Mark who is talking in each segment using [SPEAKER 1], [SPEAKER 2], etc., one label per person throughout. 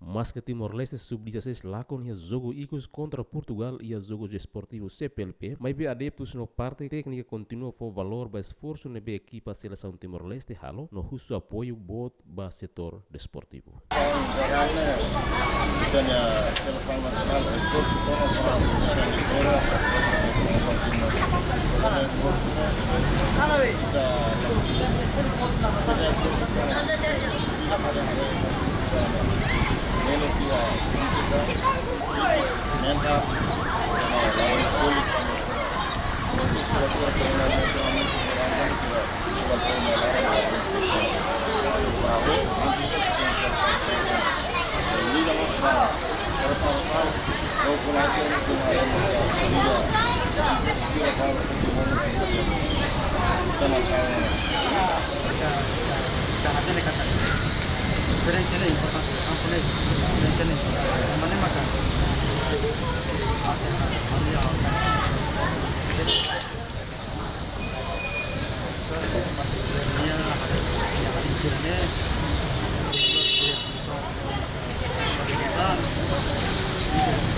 [SPEAKER 1] Mas que Timor-Leste sub-16 lakon ia jogo icos contra Portugal e jogo desportivo CPLP, mas be adeptos no parte técnica continua for valor ba esforço na be equipa seleção Timor-Leste halo no justo apoio bot ba setor desportivo.
[SPEAKER 2] Seleção nacional esforço para a seleção vitória
[SPEAKER 3] Experiência é importante, experiência é mana makan.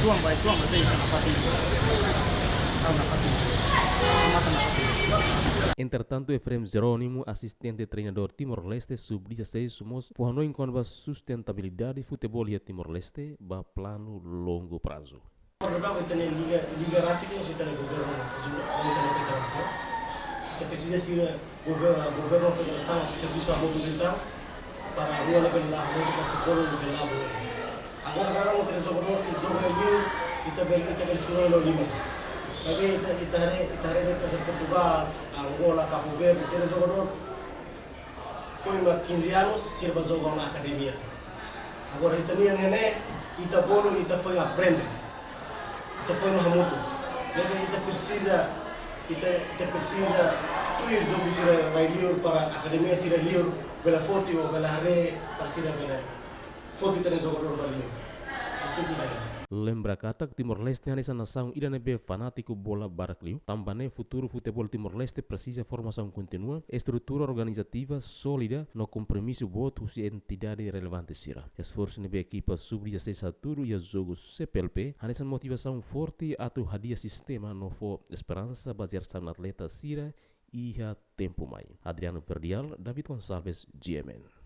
[SPEAKER 3] So, tuang betul ikan apa
[SPEAKER 1] Entretanto, Efrem Jerônimo, assistente treinador Timor-Leste sub-16, somos fornou enquanto a sustentabilidade do futebol e Timor-Leste ba plano longo prazo.
[SPEAKER 4] Liga Racing que tem governo da federação. Então precisa ser governo da federação a serviço à mobilidade para o level lá, para futebol do lado. Agora não tem jogador e também suruh lo lima. Tapi itahare de Portugal, Angola, Cabo Verde, ser jogador foi 15 anos, sirva jogar na academia. Agora itania ngene, ita bolo, ita foi aprender. Ita foi mahamuto. Lebe ita precisa tu ir jogo sira liur para academia sira liur, bela foto ou bela hare para sira bela foto itane jogador baliur. Assim que
[SPEAKER 1] Lembra kata Timor-Leste nessa nação irá be fanático bola barakliu, também futuro futebol Timor-Leste precisa formação contínua, estrutura organizativa sólida, no compromisso boto se entidade relevante sira. Esforço nebe equipa sub-16 aturo e jogos CPLP, nessa motivação forte atu hadia sistema no for esperança basear-se no atleta sira e tempo mai. Adriano Verdial, David Gonçalves, GMN.